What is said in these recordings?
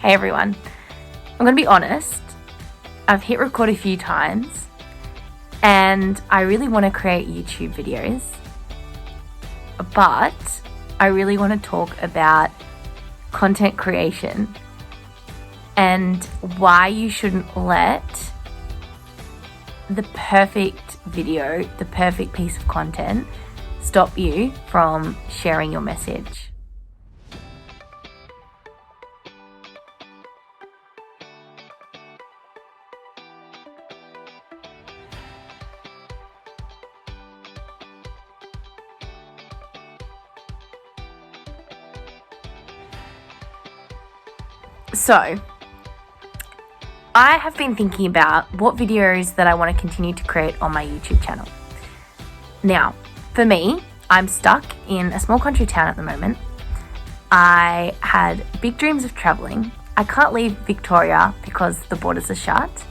Hey everyone, I'm going to be honest, I've hit record a few times and I really want to create YouTube videos, but I really want to talk about content creation and why you shouldn't let the perfect video, the perfect piece of content stop you from sharing your message. So, I have been thinking about what videos that I want to continue to create on my YouTube channel. Now, for me, I'm stuck in a small country town at the moment. I had big dreams of traveling. I can't leave Victoria because the borders are shut,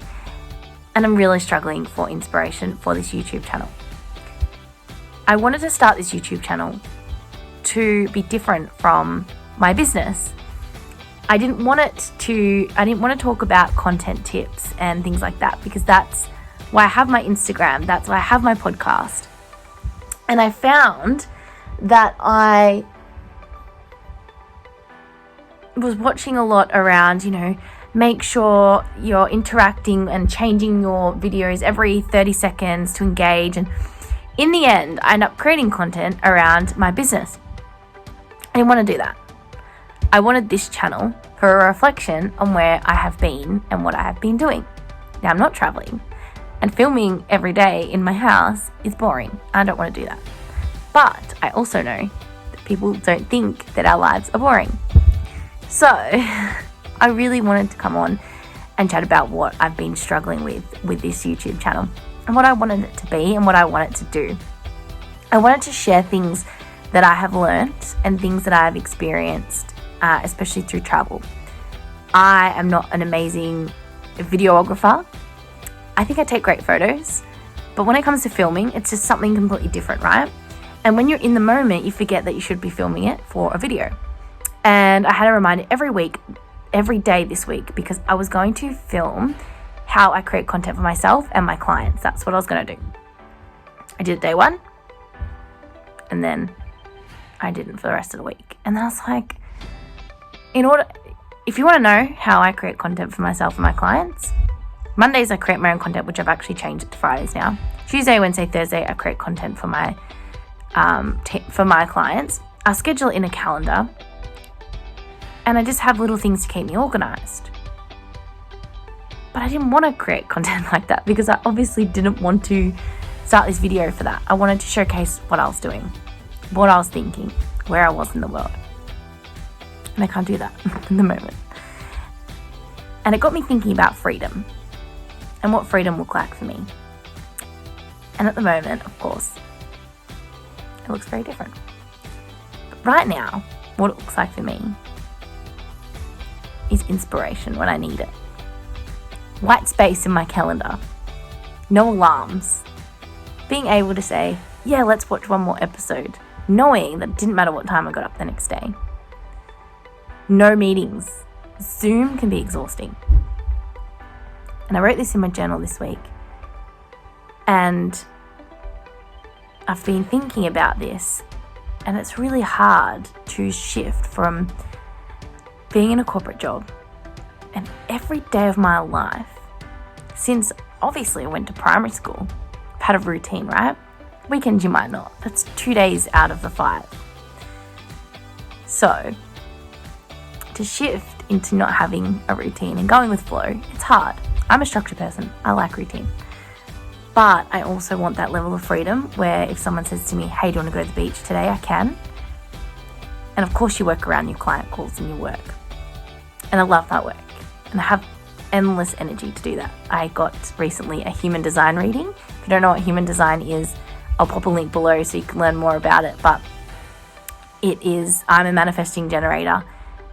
and I'm really struggling for inspiration for this YouTube channel. I wanted to start this YouTube channel to be different from my business. I didn't want to talk about content tips and things like that, because that's why I have my Instagram, that's why I have my podcast. And I found that I was watching a lot around, make sure you're interacting and changing your videos every 30 seconds to engage. And in the end, I end up creating content around my business. I didn't want to do that. I wanted this channel for a reflection on where I have been and what I have been doing. Now, I'm not traveling, and filming every day in my house is boring. I don't want to do that. But I also know that people don't think that our lives are boring. So I really wanted to come on and chat about what I've been struggling with this YouTube channel and what I wanted it to be and what I want it to do. I wanted to share things that I have learnt and things that I've experienced, especially through travel. I am not an amazing videographer. I think I take great photos, but when it comes to filming, it's just something completely different, right? And when you're in the moment, you forget that you should be filming it for a video. And I had a reminder every day this week, because I was going to film how I create content for myself and my clients. That's what I was going to do. I did it day one, and then I didn't for the rest of the week. And then I was like, if you want to know how I create content for myself and my clients, Mondays I create my own content, which I've actually changed it to Fridays now. Tuesday, Wednesday, Thursday I create content for my clients. I schedule it in a calendar, and I just have little things to keep me organized. But I didn't want to create content like that, because I obviously didn't want to start this video for that. I wanted to showcase what I was doing, what I was thinking, where I was in the world. And I can't do that in the moment. And it got me thinking about freedom and what freedom looked like for me. And at the moment, of course, it looks very different. But right now, what it looks like for me is inspiration when I need it. White space in my calendar. No alarms. Being able to say, yeah, let's watch one more episode, knowing that it didn't matter what time I got up the next day. No meetings. Zoom can be exhausting. And I wrote this in my journal this week. And I've been thinking about this. And it's really hard to shift from being in a corporate job and every day of my life, since obviously I went to primary school, I've had a routine, right? Weekends you might not. That's 2 days out of the 5. So, to shift into not having a routine and going with flow, it's hard. I'm a structured person. I like routine. But I also want that level of freedom where if someone says to me, hey, do you want to go to the beach today? I can. And of course you work around your client calls and your work. And I love that work. And I have endless energy to do that. I got recently a human design reading. If you don't know what human design is, I'll pop a link below so you can learn more about it. But I'm a manifesting generator,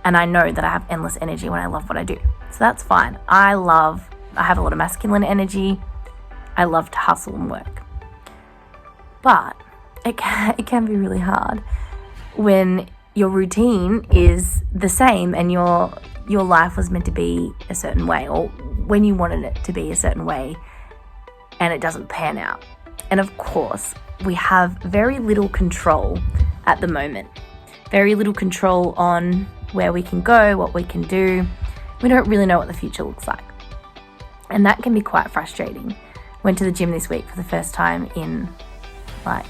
and I know that I have endless energy when I love what I do. So that's fine. I have a lot of masculine energy. I love to hustle and work. But it can be really hard when your routine is the same and you're your life was meant to be a certain way, or when you wanted it to be a certain way, and it doesn't pan out. And of course, we have very little control at the moment. Very little control on where we can go, what we can do. We don't really know what the future looks like. And that can be quite frustrating. Went to the gym this week for the first time in like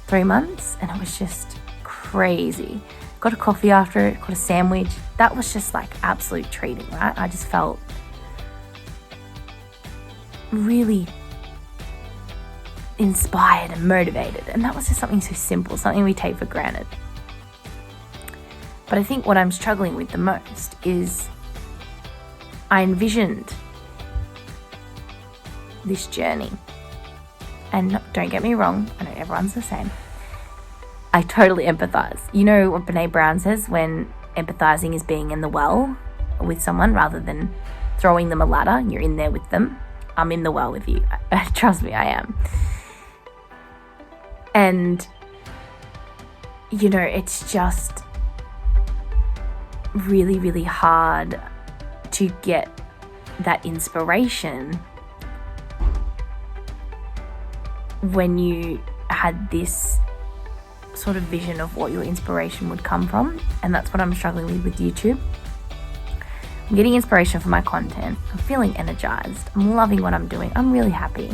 3 months, and it was just crazy. Got a coffee after it, got a sandwich. That was just like absolute treating, right? I just felt really inspired and motivated. And that was just something so simple, something we take for granted. But I think what I'm struggling with the most is I envisioned this journey. And don't get me wrong, I know everyone's the same. I totally empathize. You know what Brene Brown says, when empathizing is being in the well with someone rather than throwing them a ladder and you're in there with them. I'm in the well with you. Trust me, I am. And, you know, it's just really, really hard to get that inspiration when you had this sort of vision of what your inspiration would come from. And that's what I'm struggling with YouTube. I'm getting inspiration from my content. I'm feeling energized. I'm loving what I'm doing. I'm really happy.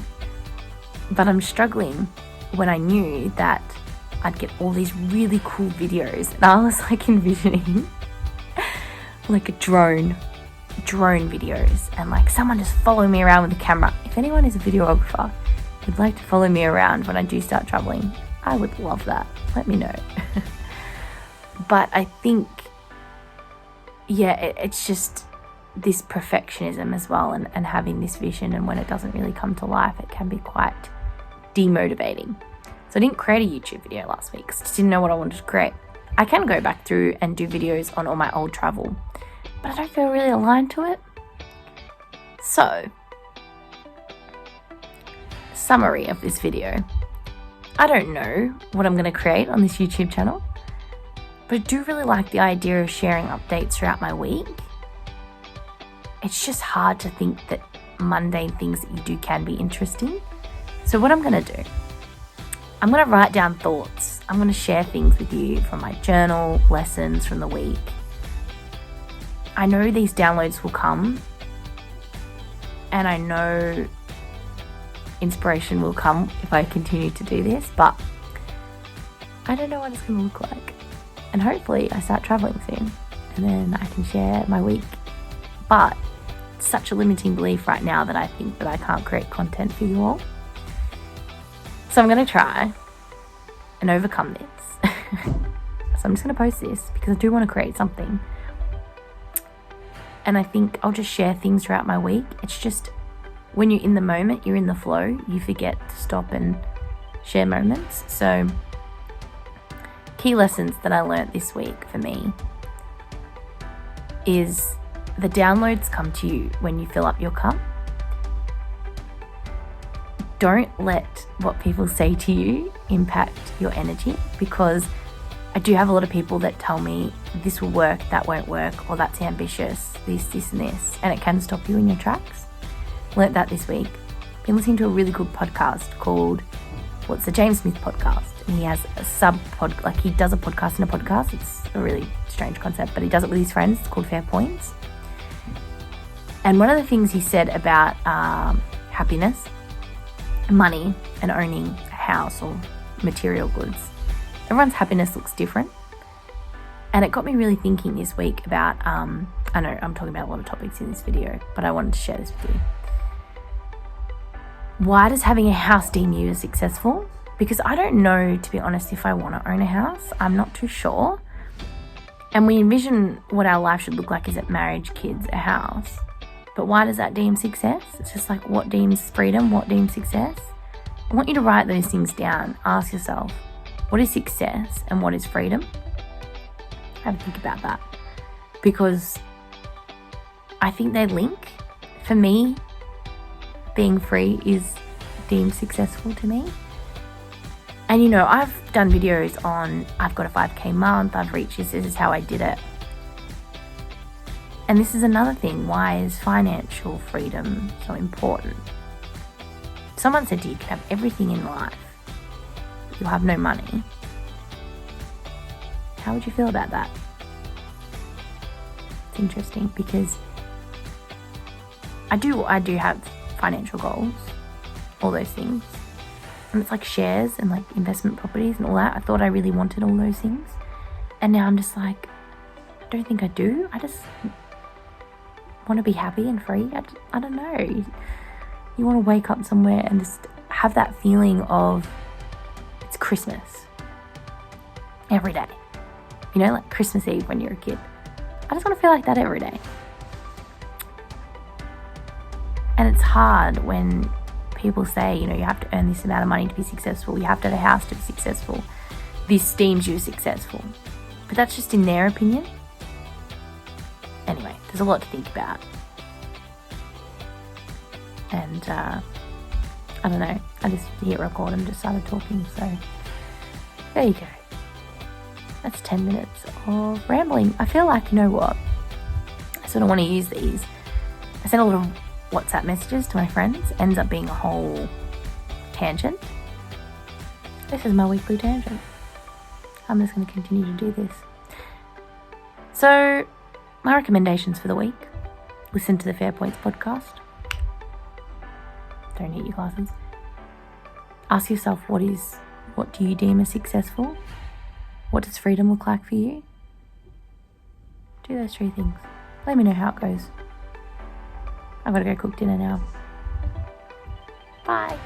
But I'm struggling when I knew that I'd get all these really cool videos. And I was like envisioning like a drone videos, and like someone just following me around with a camera. If anyone is a videographer who'd like to follow me around when I do start traveling, I would love that. Let me know. But I think, it's just this perfectionism as well, and having this vision, and when it doesn't really come to life, it can be quite demotivating. So I didn't create a YouTube video last week because I just didn't know what I wanted to create. I can go back through and do videos on all my old travel, but I don't feel really aligned to it. So, summary of this video. I don't know what I'm going to create on this YouTube channel, but I do really like the idea of sharing updates throughout my week. It's just hard to think that mundane things that you do can be interesting. So what I'm going to do, I'm going to write down thoughts. I'm going to share things with you from my journal, lessons from the week. I know these downloads will come, and I know inspiration will come if I continue to do this, but I don't know what it's going to look like. And hopefully I start traveling soon, and then I can share my week. But it's such a limiting belief right now that I think that I can't create content for you all. So I'm going to try and overcome this. So I'm just going to post this because I do want to create something. And I think I'll just share things throughout my week. It's just when you're in the moment, you're in the flow, you forget to stop and share moments. So key lessons that I learned this week for me is the downloads come to you when you fill up your cup. Don't let what people say to you impact your energy, because I do have a lot of people that tell me this will work, that won't work, or that's ambitious, this and this, and it can stop you in your tracks. Learned that this week. Been listening to a really good podcast called, it's the James Smith podcast, and he has a he does a podcast in a podcast. It's a really strange concept, but he does it with his friends. It's called Fair Points. And one of the things he said about happiness, money, and owning a house or material goods, everyone's happiness looks different. And it got me really thinking this week about, I know I'm talking about a lot of topics in this video, but I wanted to share this with you. Why does having a house deem you as successful? Because I don't know, to be honest, if I want to own a house. I'm not too sure. And we envision what our life should look like is at marriage, kids, a house. But why does that deem success? It's just like, what deems freedom? What deems success? I want you to write those things down. Ask yourself, what is success and what is freedom? Have a think about that. Because I think they link. For me, being free is deemed successful to me. And you know, I've done videos on, I've got a 5K month, I've reached this is how I did it. And this is another thing. Why is financial freedom so important? Someone said to you, you can have everything in life, but you'll have no money. How would you feel about that? It's interesting because I do have financial goals, all those things. And it's like shares and like investment properties and all that. I thought I really wanted all those things. And now I'm just like, I don't think I do. I just want to be happy and free. I don't know. You want to wake up somewhere and just have that feeling of it's Christmas every day. You know, like Christmas Eve when you're a kid. I just want to feel like that every day. And it's hard when people say, you know, you have to earn this amount of money to be successful. You have to have a house to be successful. This deems you successful. But that's just in their opinion. Anyway, there's a lot to think about. And I don't know. I just hit record and just started talking. So there you go. That's 10 minutes of rambling. I feel like, you know what? I sort of want to use these. I sent a lot of WhatsApp messages to my friends. Ends up being a whole tangent. This is my weekly tangent. I'm just going to continue to do this. So, my recommendations for the week. Listen to the Fair Points podcast. Don't hit your glasses. Ask yourself, what do you deem as successful? What does freedom look like for you? Do those 3 things. Let me know how it goes. I've got to go cook dinner now. Bye.